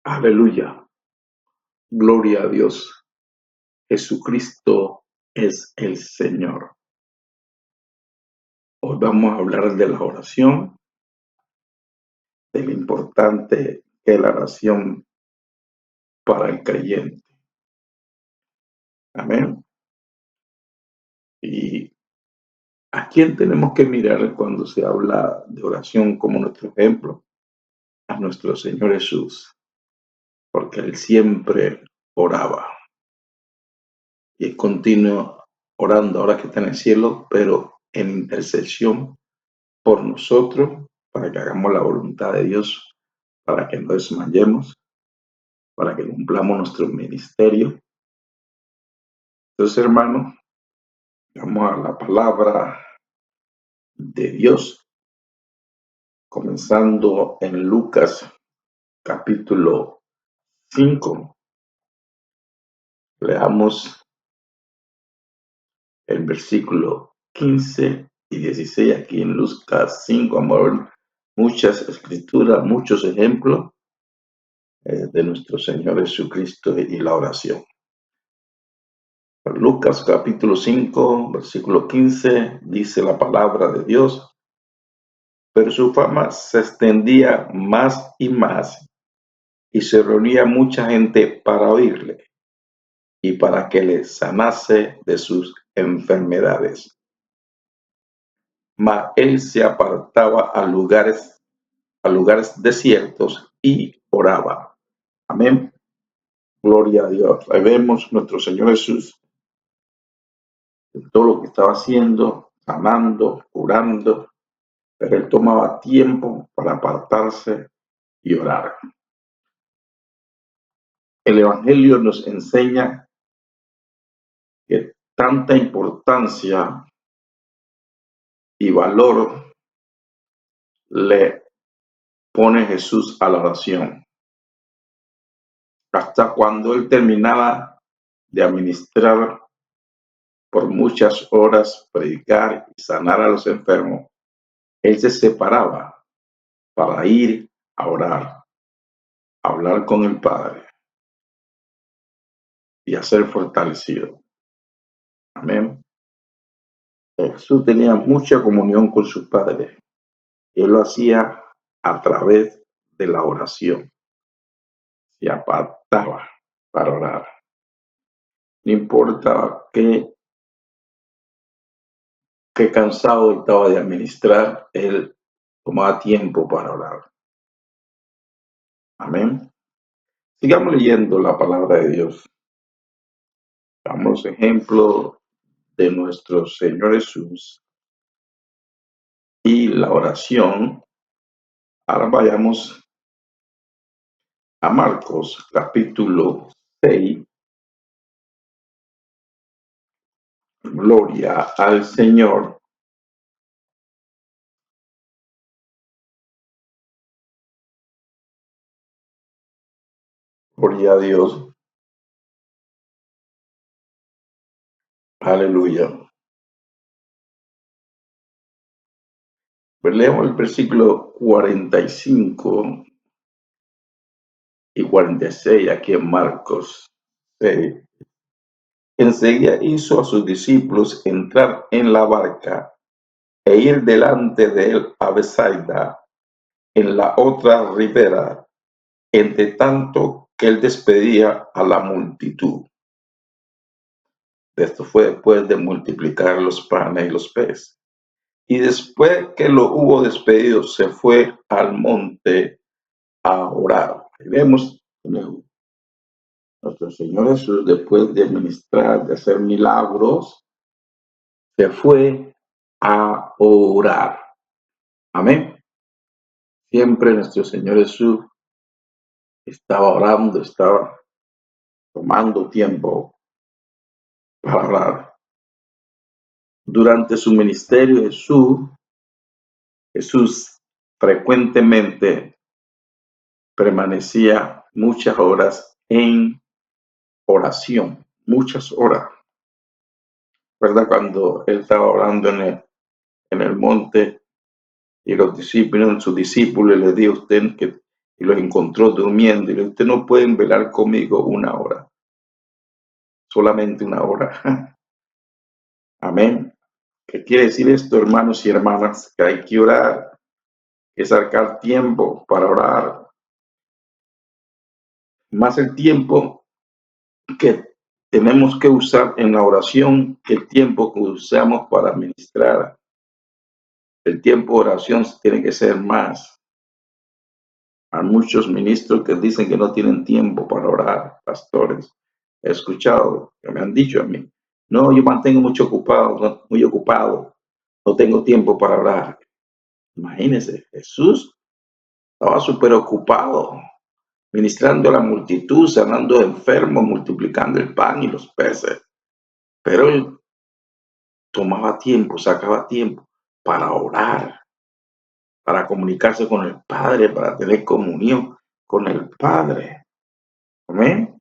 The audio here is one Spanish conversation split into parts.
Aleluya. Gloria a Dios. Jesucristo es el Señor. Hoy vamos a hablar de la oración, de lo importante que es la oración para el creyente. Amén. ¿Y a quién tenemos que mirar cuando se habla de oración como nuestro ejemplo? A nuestro Señor Jesús, porque Él siempre oraba y es continuo orando ahora que está en el cielo, pero en intercesión por nosotros, para que hagamos la voluntad de Dios, para que no desmayemos, para que cumplamos nuestro ministerio. Entonces, hermanos, vamos a la palabra de Dios, comenzando en Lucas capítulo 5. Leamos el versículo 15 y 16 aquí en Lucas 5. Vamos a ver muchas escrituras, muchos ejemplos de nuestro Señor Jesucristo y la oración. Lucas capítulo 5, versículo 15, dice la palabra de Dios: pero su fama se extendía más y más, y se reunía mucha gente para oírle y para que le sanase de sus enfermedades. Mas él se apartaba a lugares desiertos y oraba. Amén. Gloria a Dios. Ahí vemos nuestro Señor Jesús, todo lo que estaba haciendo, sanando, curando, pero él tomaba tiempo para apartarse y orar. El Evangelio nos enseña que tanta importancia y valor le pone Jesús a la oración. Hasta cuando él terminaba de administrar por muchas horas, predicar y sanar a los enfermos, él se separaba para ir a orar, a hablar con el Padre y a ser fortalecido. Amén. Jesús tenía mucha comunión con su Padre. Él lo hacía a través de la oración. Se apartaba para orar. No importa qué cansado estaba de administrar, él tomaba tiempo para orar. Amén. Sigamos leyendo la palabra de Dios. Damos ejemplo de nuestro Señor Jesús y la oración. Ahora vayamos a Marcos capítulo 6. Gloria al Señor. Gloria a Dios. Aleluya. Pues leemos el versículo 45 y 46 aquí en Marcos 6. Enseguida hizo a sus discípulos entrar en la barca e ir delante de él a Betsaida, en la otra ribera, entre tanto que él despedía a la multitud. Esto fue después de multiplicar los panes y los peces. Y después que lo hubo despedido, se fue al monte a orar. Y vemos nuestro Señor Jesús, después de ministrar, de hacer milagros, se fue a orar. Amén. Siempre nuestro Señor Jesús estaba orando, estaba tomando tiempo para orar. Durante su ministerio, Jesús frecuentemente permanecía muchas horas en oración, muchas horas. ¿Verdad? Cuando él estaba orando en el monte y sus discípulos le dijo: usted que y los encontró durmiendo. Y le dijo, ustedes no pueden velar conmigo una hora, solamente una hora. Amén. ¿Qué quiere decir esto, hermanos y hermanas? Que hay que orar, que sacar tiempo para orar. Más el tiempo que tenemos que usar en la oración que el tiempo que usamos para ministrar. El tiempo de oración tiene que ser más. Hay muchos ministros que dicen que no tienen tiempo para orar, pastores. He escuchado que me han dicho a mí, no, yo mantengo mucho ocupado, muy ocupado, no tengo tiempo para orar. Imagínense, Jesús estaba súper ocupado, ministrando a la multitud, sanando enfermos, multiplicando el pan y los peces. Pero él tomaba tiempo, sacaba tiempo para orar, para comunicarse con el Padre, para tener comunión con el Padre. Amén.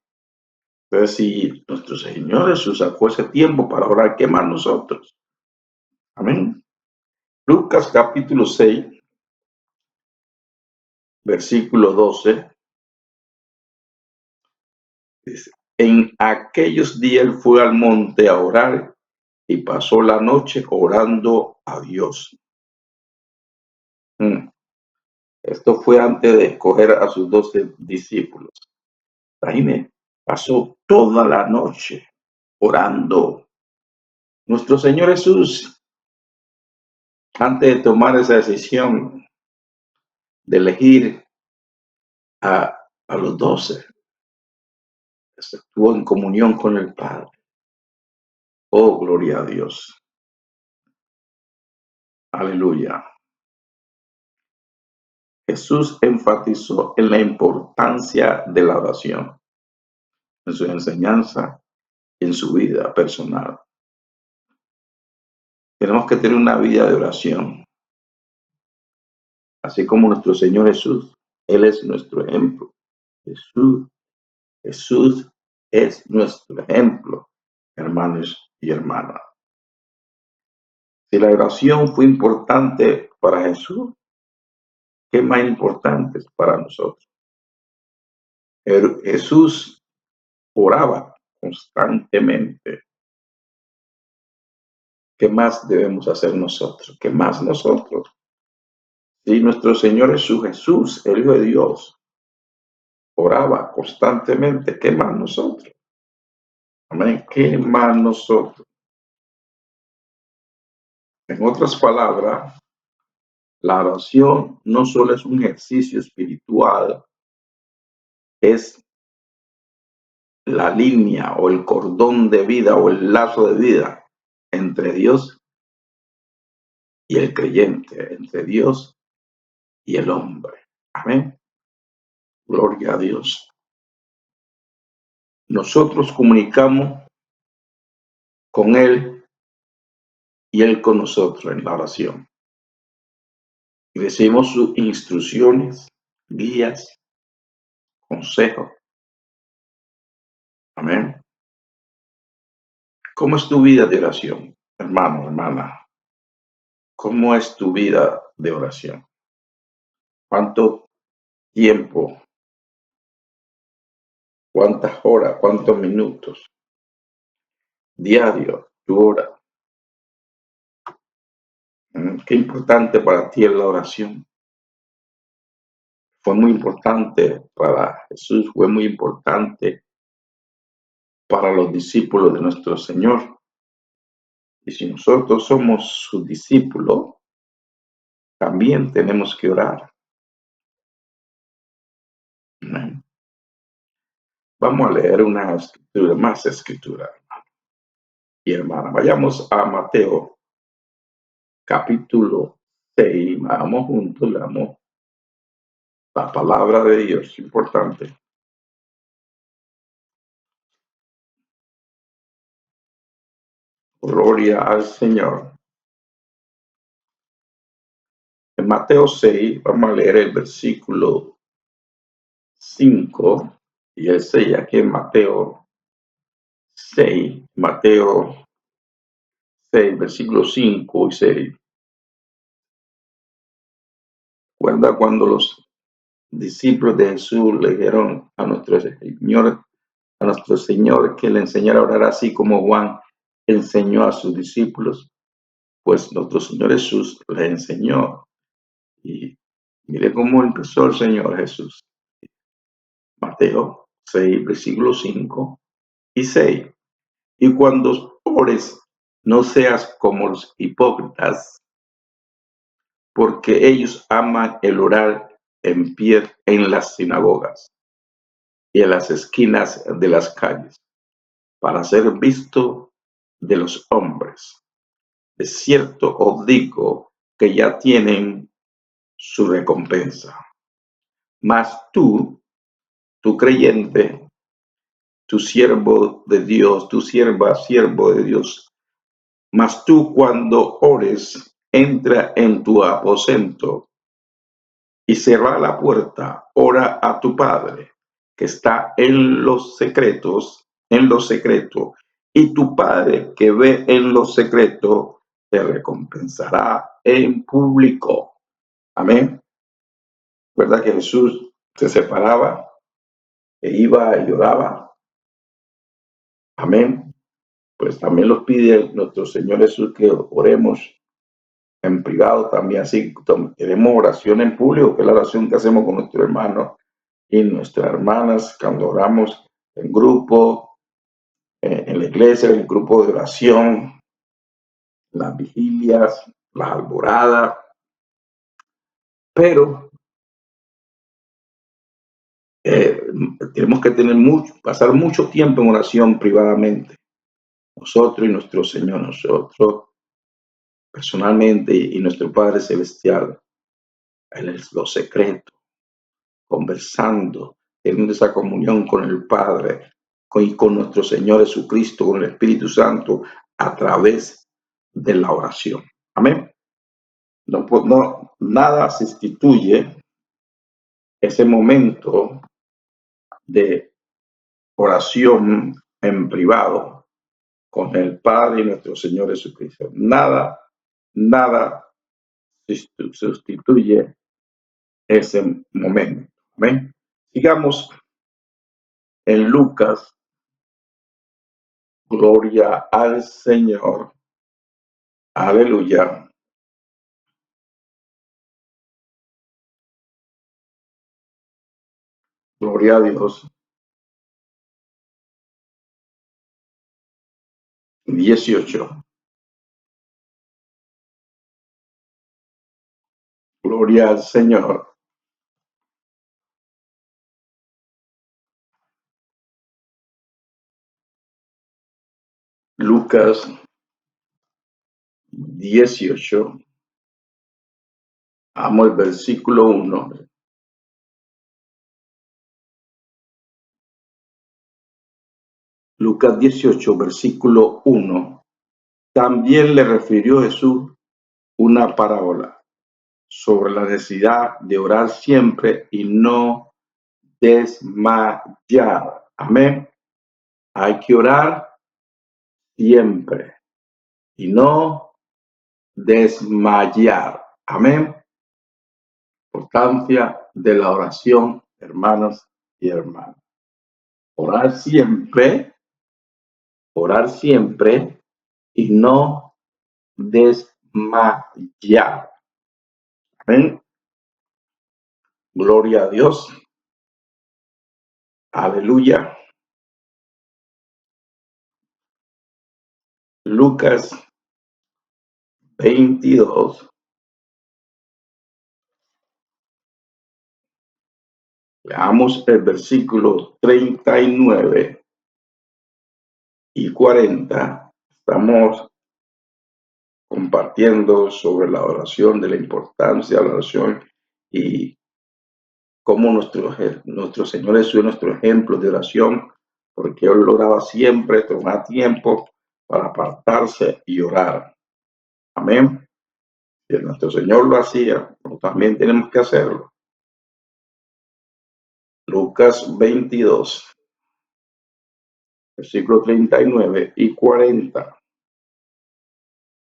Entonces, si nuestro Señor Jesús sacó ese tiempo para orar, ¿qué más nosotros? Amén. Lucas capítulo 6, versículo 12, dice, en aquellos días él fue al monte a orar y pasó la noche orando a Dios. Esto fue antes de escoger a sus 12 discípulos. Imagínense, pasó toda la noche orando. Nuestro Señor Jesús, antes de tomar esa decisión de elegir a los 12, estuvo en comunión con el Padre. Oh, gloria a Dios. Aleluya. Jesús enfatizó en la importancia de la oración, en su enseñanza y en su vida personal. Tenemos que tener una vida de oración, así como nuestro Señor Jesús. Él es nuestro ejemplo. Jesús es nuestro ejemplo, hermanos y hermanas. Si la oración fue importante para Jesús, ¿qué más importante es para nosotros? Jesús oraba constantemente. ¿Qué más debemos hacer nosotros? ¿Qué más nosotros? Si nuestro Señor Jesús, el Hijo de Dios, oraba constantemente, ¿qué más nosotros? Amén. ¿Qué más nosotros? En otras palabras, la oración no solo es un ejercicio espiritual, es la línea o el cordón de vida o el lazo de vida entre Dios y el creyente, entre Dios y el hombre. Amén. Gloria a Dios. Nosotros comunicamos con Él y Él con nosotros en la oración. Y recibimos sus instrucciones, guías, consejos. Amén. ¿Cómo es tu vida de oración, hermano, hermana? ¿Cómo es tu vida de oración? ¿Cuánto tiempo? ¿Cuántas horas? ¿Cuántos minutos? Diario, tu hora. Qué importante para ti es la oración. Fue muy importante para Jesús, fue muy importante para los discípulos de nuestro Señor. Y si nosotros somos sus discípulos, también tenemos que orar. Vamos a leer una escritura, más escritura, hermano y hermana. Vayamos a Mateo, capítulo 6. Vamos juntos, leamos la palabra de Dios, importante. Gloria al Señor. En Mateo 6, vamos a leer el versículo 5 y el 6, aquí en Mateo 6, Mateo 6, versículos 5 y 6. Recuerda cuando los discípulos de Jesús le dijeron a nuestro Señor que le enseñara a orar así como Juan enseñó a sus discípulos, pues nuestro Señor Jesús le enseñó. Y mire cómo empezó el Señor Jesús. Mateo 6, versículos 5 y 6. Y cuando ores, no seas como los hipócritas, porque ellos aman el orar en pie en las sinagogas y en las esquinas de las calles, para ser visto de los hombres. Es cierto, os digo que ya tienen su recompensa. Mas tú creyente, tu siervo de Dios, tu sierva, siervo de Dios, mas tú cuando ores, entra en tu aposento y cerra la puerta, ora a tu Padre que está en los secretos, y tu Padre que ve en los secretos te recompensará en público. Amén. ¿Verdad que Jesús se separaba e iba y oraba? Amén. Pues también nos pide nuestro Señor Jesús que oremos en privado también, así tenemos oración en público, que es la oración que hacemos con nuestros hermanos y nuestras hermanas cuando oramos en grupo, en la iglesia, en el grupo de oración, las vigilias, las alboradas, pero eh, tenemos que pasar mucho tiempo en oración privadamente, nosotros y nuestro Señor, nosotros personalmente y nuestro Padre Celestial, en los secretos, conversando, teniendo esa comunión con el Padre y con nuestro Señor Jesucristo, con el Espíritu Santo, a través de la oración. Amén. No, nada sustituye ese momento de oración en privado con el Padre y nuestro Señor Jesucristo. Nada sustituye ese momento. Amén. Sigamos en Lucas. Gloria al Señor. Aleluya. Gloria a Dios. 18. Gloria al Señor. Lucas 18. Amo el versículo 1. Lucas 18, versículo 1. También le refirió Jesús una parábola sobre la necesidad de orar siempre y no desmayar. Amén. Hay que orar siempre y no desmayar. Amén. Importancia de la oración, hermanos y hermanas. Orar siempre y no desmayar. Amén. Gloria a Dios. Aleluya. Lucas 22. Leamos el versículo 39 y 40. Estamos compartiendo sobre la oración, de la importancia de la oración y cómo nuestro Señor Jesús es nuestro ejemplo de oración, porque Él oraba siempre, tomaba tiempo para apartarse y orar. Amén. Si nuestro Señor lo hacía, pues también tenemos que hacerlo. Lucas 22, versículos 39 y 40.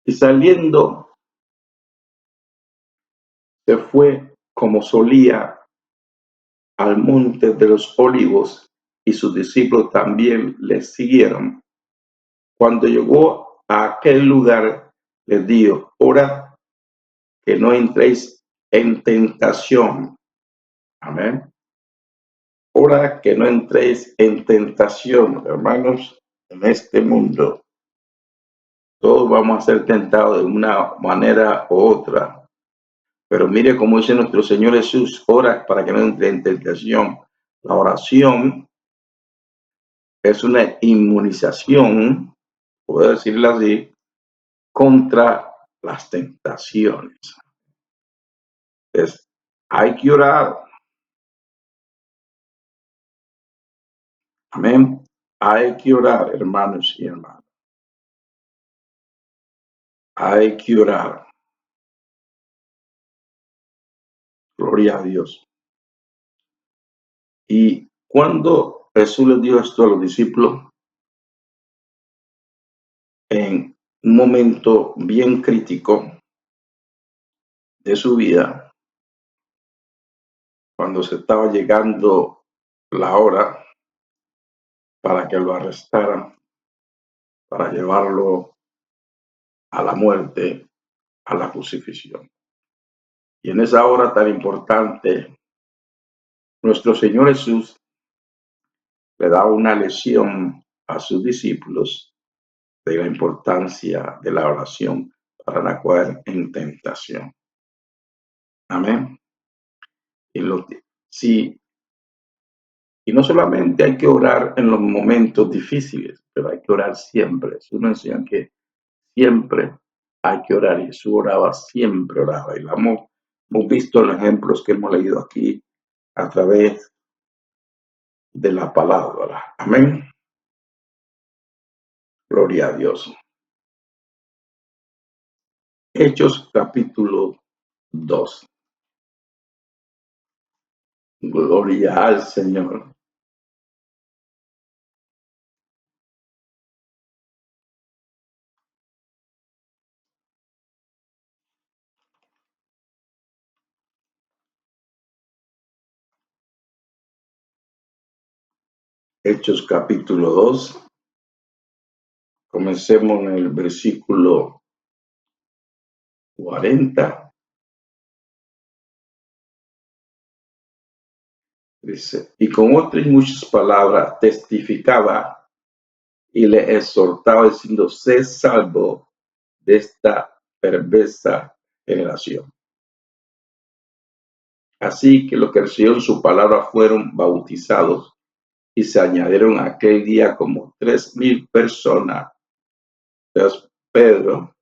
Y saliendo, se fue como solía al monte de los olivos y sus discípulos también les siguieron. Cuando llegó a aquel lugar, les dijo: orad que no entréis en tentación. Amén. Ora que no entréis en tentación, hermanos. En este mundo todos vamos a ser tentados de una manera u otra. Pero mire cómo dice nuestro Señor Jesús: ora para que no entre en tentación. La oración es una inmunización, puedo decirlo así, contra las tentaciones. Hay que orar. Amén. Hay que orar, hermanos y hermanas. Hay que orar. Gloria a Dios. Y cuando Jesús les dio esto a los discípulos, en un momento bien crítico de su vida, cuando se estaba llegando la hora para que lo arrestaran, para llevarlo a la muerte, a la crucifixión. Y en esa hora tan importante, nuestro Señor Jesús le da una lección a sus discípulos de la importancia de la oración para no caer en tentación. Amén. Y, sí, y no solamente hay que orar en los momentos difíciles, pero hay que orar siempre. Jesús nos enseña que siempre hay que orar, y Jesús oraba, siempre oraba. Y lo hemos visto en los ejemplos que hemos leído aquí a través de la palabra. Amén. Gloria a Dios. Hechos capítulo 2. Gloria al Señor. Hechos capítulo 2. Comencemos en el versículo 40. Dice: y con otras muchas palabras testificaba y le exhortaba diciendo: sé salvo de esta perversa generación. Así que los que recibieron su palabra fueron bautizados, y se añadieron aquel día como 3,000 personas. Entonces Pedro,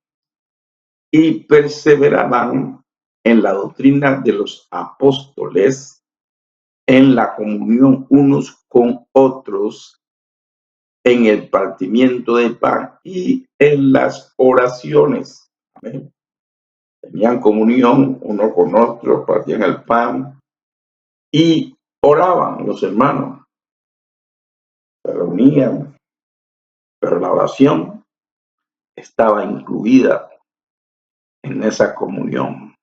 y perseveraban en la doctrina de los apóstoles, en la comunión unos con otros, en el partimiento de pan y en las oraciones. Amén. Tenían comunión uno con otro, partían el pan y oraban los hermanos, se reunían, pero la oración estaba incluida en esa comunión.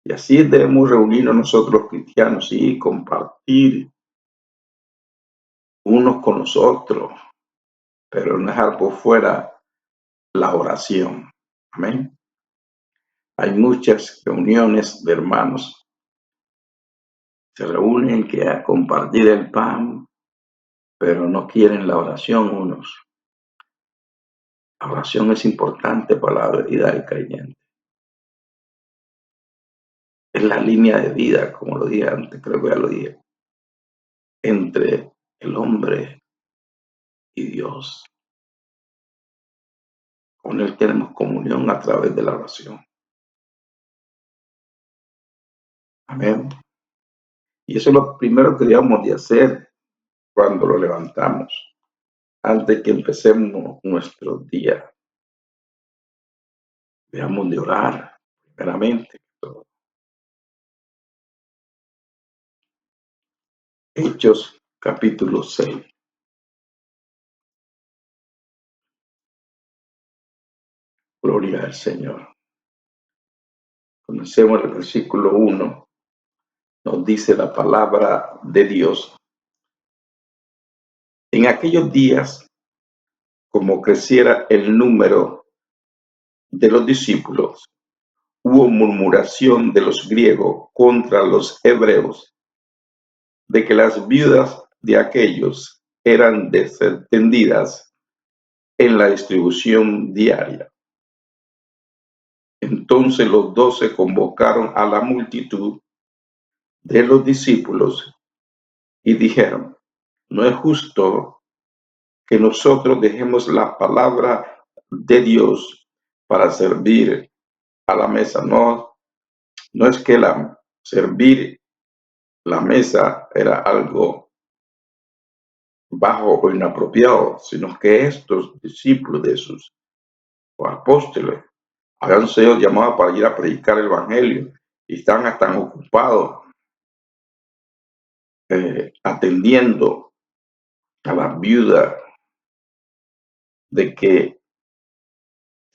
Y así debemos reunirnos nosotros cristianos y compartir unos con los otros, pero no dejar por fuera la oración. Amén. Hay muchas reuniones de hermanos, se reúnen que a compartir el pan, pero no quieren la oración unos. La oración es importante para la vida del creyente. Es la línea de vida, como lo dije antes, creo que ya lo dije, entre el hombre y Dios. Con él tenemos comunión a través de la oración. Amén. Y eso es lo primero que debemos de hacer cuando lo levantamos, antes que empecemos nuestro día. Debemos de orar, primeramente. Hechos capítulo 6. Gloria al Señor. Comencemos el versículo 1. nos dice la palabra de Dios. En aquellos días, como creciera el número de los discípulos, hubo murmuración de los griegos contra los hebreos, de que las viudas de aquellos eran desatendidas en la distribución diaria. Entonces los 12 convocaron a la multitud de los discípulos y dijeron: no es justo que nosotros dejemos la palabra de Dios para servir a la mesa. No es que servir la mesa era algo bajo o inapropiado, sino que estos discípulos de sus apóstoles habían sido llamados para ir a predicar el evangelio y están tan ocupados atendiendo a las viudas de que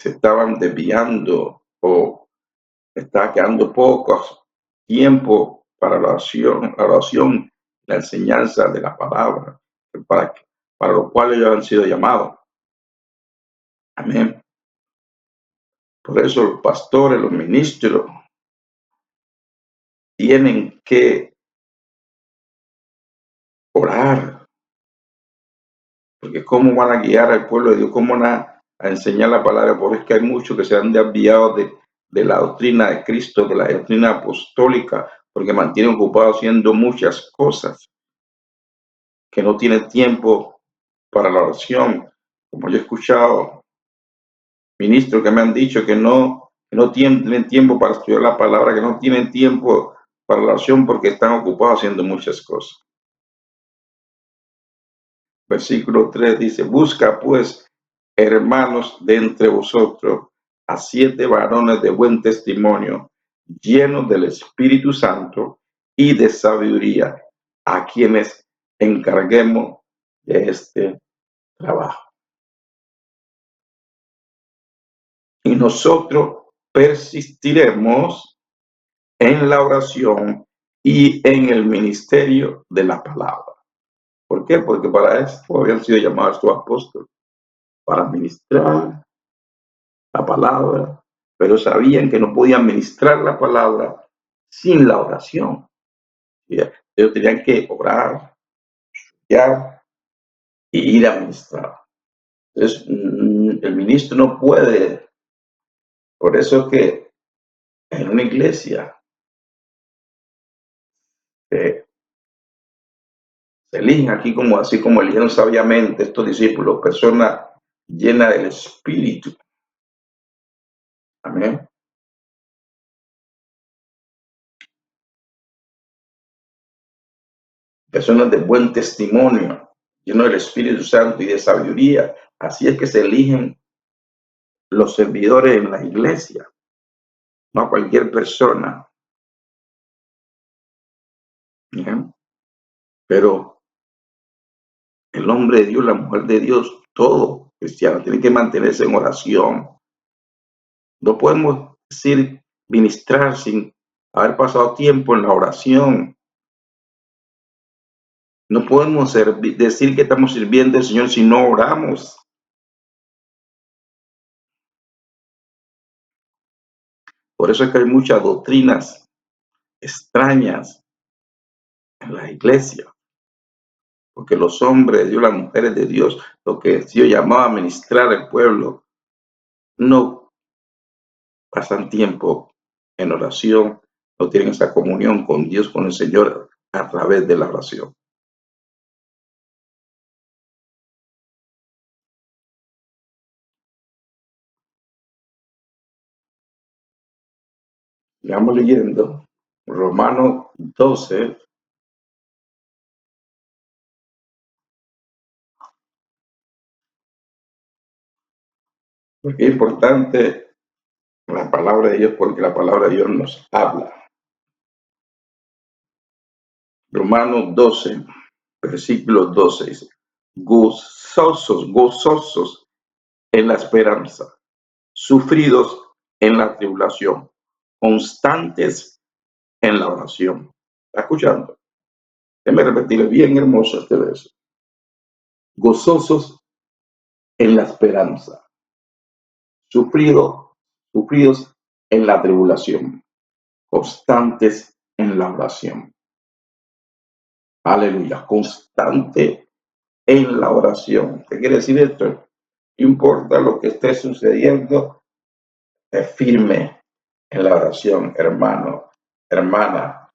se estaban desviando o estaba quedando poco tiempo para la oración, la enseñanza de la palabra, para lo cual ellos han sido llamados. Amén. Por eso los pastores, los ministros, tienen que orar, porque cómo van a guiar al pueblo de Dios, cómo van a enseñar la palabra, porque es que hay muchos que se han desviado de la doctrina de Cristo, de la doctrina apostólica, porque mantienen ocupados haciendo muchas cosas, que no tienen tiempo para la oración. Como yo he escuchado ministros que me han dicho que no tienen tiempo para estudiar la palabra, que no tienen tiempo para la oración porque están ocupados haciendo muchas cosas. Versículo 3 dice: busca pues, hermanos, de entre vosotros a 7 varones de buen testimonio, llenos del Espíritu Santo y de sabiduría, a quienes encarguemos de este trabajo. Y nosotros persistiremos en la oración y en el ministerio de la palabra. ¿Por qué? Porque para esto habían sido llamados estos apóstoles, para ministrar la palabra, pero sabían que no podían ministrar la palabra sin la oración. Ellos tenían que orar, estudiar y ir a ministrar. Entonces, el ministro no puede, por eso es que en una iglesia se eligen aquí como así como eligieron sabiamente estos discípulos, personas llenas del Espíritu. Amén. Personas de buen testimonio, llenos del Espíritu Santo y de sabiduría. Así es que se eligen los servidores en la iglesia, no a cualquier persona. ¿Bien? Pero el hombre de Dios, la mujer de Dios, todo cristiano tiene que mantenerse en oración. No podemos decir ministrar sin haber pasado tiempo en la oración. No podemos decir que estamos sirviendo al Señor si no oramos. Por eso es que hay muchas doctrinas extrañas en la iglesia. Porque los hombres de Dios, las mujeres de Dios, lo que Dios llamaba a ministrar al pueblo, no pasan tiempo en oración, no tienen esa comunión con Dios, con el Señor, a través de la oración. Sigamos leyendo Romanos 12. Porque es importante la palabra de Dios, porque la palabra de Dios nos habla. Romanos 12, versículo 12 dice: gozosos, gozosos en la esperanza, sufridos en la tribulación, constantes en la oración. ¿Está escuchando? Déjeme repetir bien hermoso este verso. Gozosos en la esperanza, sufridos, sufridos en la tribulación, constantes en la oración. Aleluya, constante en la oración. ¿Qué quiere decir esto? No importa lo que esté sucediendo, es firme en la oración, hermano, hermana,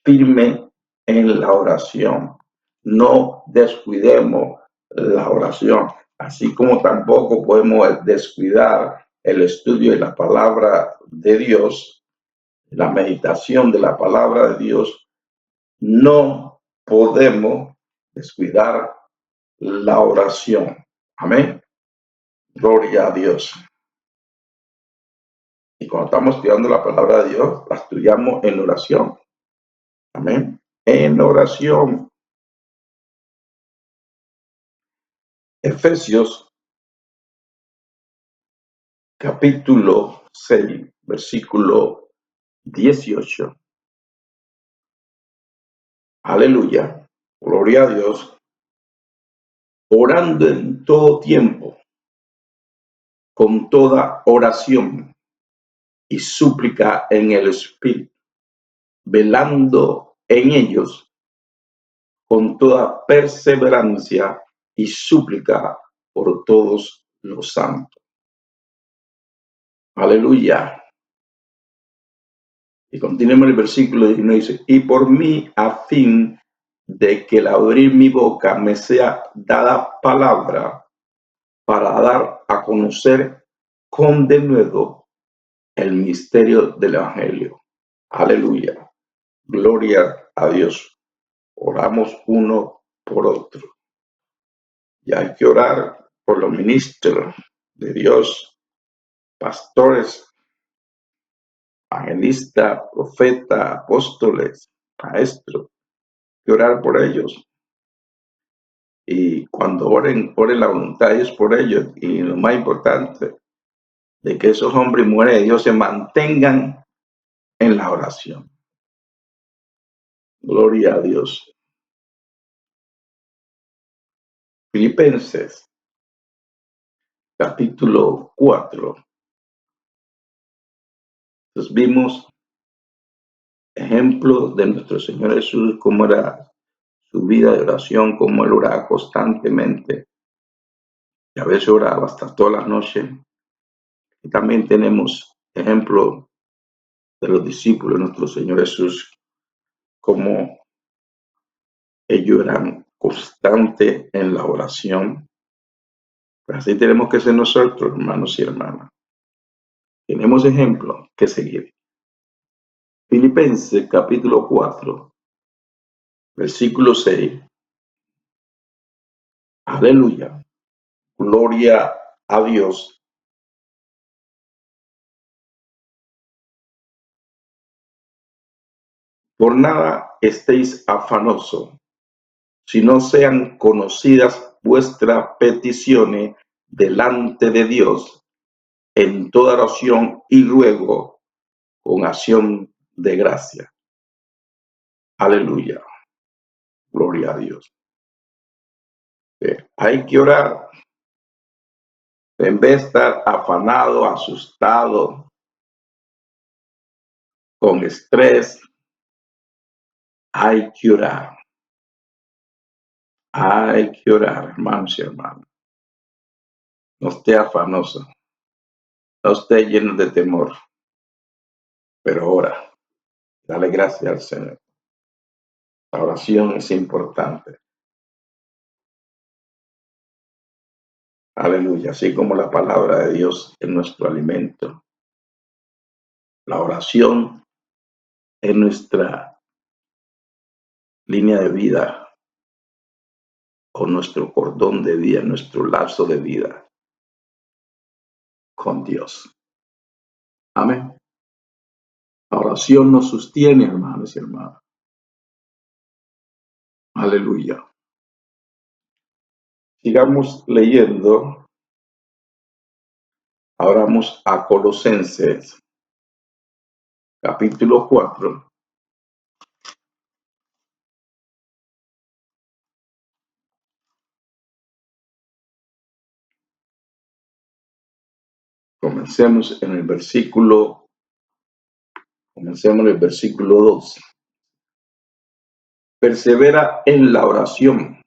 firme en la oración. No descuidemos la oración, así como tampoco podemos descuidar el estudio de la palabra de Dios, la meditación de la palabra de Dios. No podemos descuidar la oración. Amén. Gloria a Dios. Y cuando estamos estudiando la palabra de Dios, la estudiamos en oración. Amén. En oración. Efesios capítulo 6, versículo 18. Aleluya. Gloria a Dios. Orando en todo tiempo, con toda oración y súplica en el Espíritu, velando en ellos con toda perseverancia y súplica por todos los santos. Aleluya. Y continuemos el versículo 19, dice, y por mí a fin de que al abrir mi boca me sea dada palabra para dar a conocer con denuedo el misterio del Evangelio. Aleluya. Gloria a Dios. Oramos uno por otro. Y hay que orar por los ministros de Dios, pastores, evangelistas, profetas, apóstoles, maestros. Hay que orar por ellos. Y cuando oren la voluntad de Dios por ellos. Y lo más importante, de que esos hombres y mujeres de Dios se mantengan en la oración. Gloria a Dios. Filipenses, capítulo 4. Entonces vimos ejemplos de nuestro Señor Jesús, cómo era su vida de oración, cómo él oraba constantemente. Y a veces oraba hasta todas las noches. Y también tenemos ejemplos de los discípulos de nuestro Señor Jesús, cómo ellos eran constantes en la oración. Pues así tenemos que ser nosotros, hermanos y hermanas. Tenemos ejemplos que seguir. Filipenses capítulo 4, versículo 6. Aleluya. Gloria a Dios. Por nada estéis afanosos, si no sean conocidas vuestras peticiones delante de Dios en toda oración y ruego con acción de gracia. Aleluya. Gloria a Dios. Hay que orar en vez de estar afanado, asustado, con estrés. Hay que orar. Hay que orar, hermanos y hermanas. No esté afanoso, no esté lleno de temor, pero ora. Dale gracias al Señor. La oración es importante. Aleluya. Así como la palabra de Dios es nuestro alimento. La oración es nuestra línea de vida o nuestro cordón de vida, nuestro lazo de vida con Dios. Amén. La oración nos sostiene, hermanos y hermanas. Aleluya. Sigamos leyendo. Ahora vamos a Colosenses, capítulo 4, Comencemos en el versículo 2. Persevera en la oración,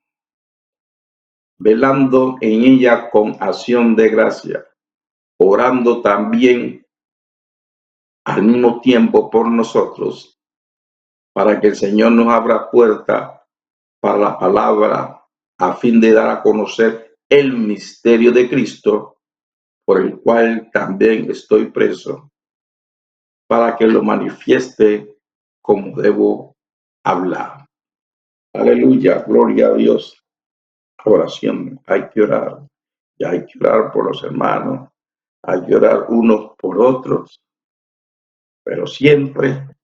velando en ella con acción de gracia, orando también al mismo tiempo por nosotros, para que el Señor nos abra puerta para la palabra, a fin de dar a conocer el misterio de Cristo, por el cual también estoy preso, para que lo manifieste como debo hablar. Aleluya, gloria a Dios. Oración, hay que orar. Y hay que orar por los hermanos, hay que orar unos por otros, pero siempre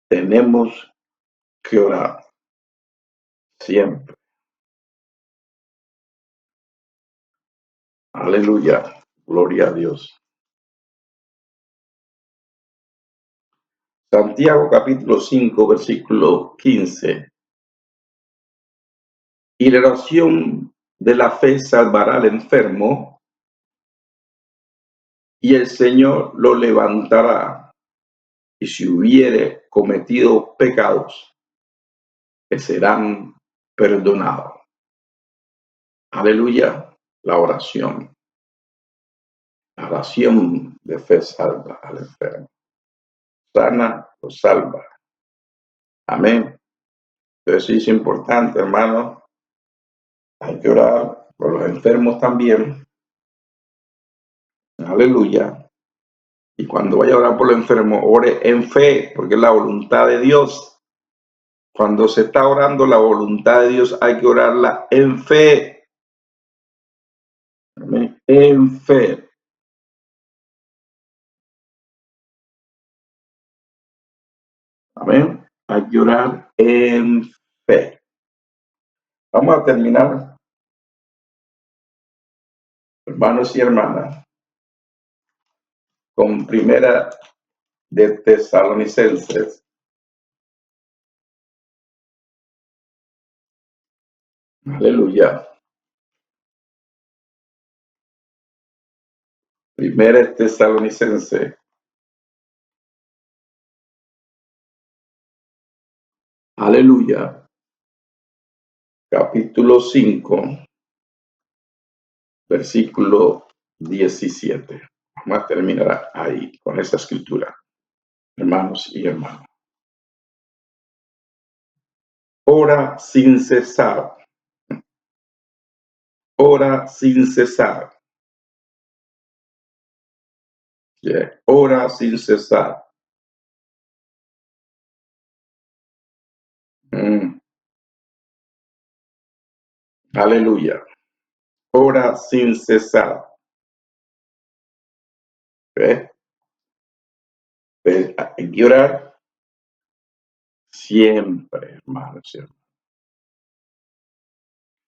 tenemos que orar. Siempre. Aleluya, gloria a Dios. Santiago capítulo 5, versículo 15. Y la oración de la fe salvará al enfermo, y el Señor lo levantará. Y si hubiere cometido pecados, le serán perdonados. Aleluya, la oración. La oración de fe salva al enfermo. Sana o salva. Amén. Entonces es importante, hermano. Hay que orar por los enfermos también. Aleluya. Y cuando vaya a orar por los enfermos, ore en fe, porque es la voluntad de Dios. Cuando se está orando la voluntad de Dios, hay que orarla en fe. Amén. En fe. Amén. Hay que orar en fe. Vamos a terminar, hermanos y hermanas, con primera de Tesalonicenses. Aleluya. Primera de Tesalonicenses. Aleluya. Capítulo 5, versículo 17. Vamos a terminar ahí con esa escritura, hermanos y hermanas. Ora sin cesar. Ora sin cesar. Yeah. Ora sin cesar. Aleluya. Ora sin cesar. ¿Ve? Hay que orar siempre, hermanos.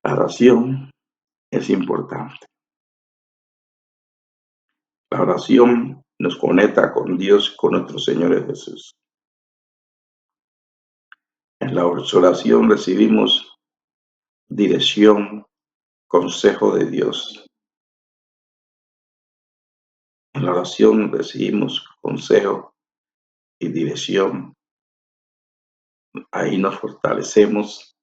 La oración es importante. La oración nos conecta con Dios, con nuestro Señor Jesús. En la oración recibimos dirección, consejo de Dios. En la oración recibimos consejo y dirección. Ahí nos fortalecemos.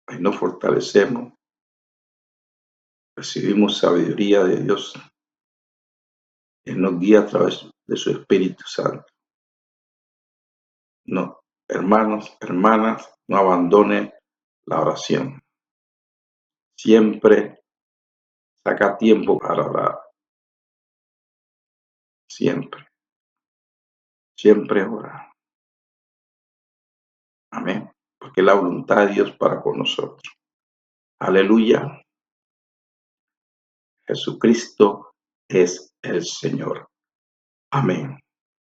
Ahí nos fortalecemos. Recibimos sabiduría de Dios. Él nos guía a través de su Espíritu Santo. No, hermanos, hermanas, no abandonen la oración. Siempre saca tiempo para orar. Siempre. Siempre orar. Amén. Porque la voluntad de Dios para con nosotros. Aleluya. Jesucristo es el Señor. Amén.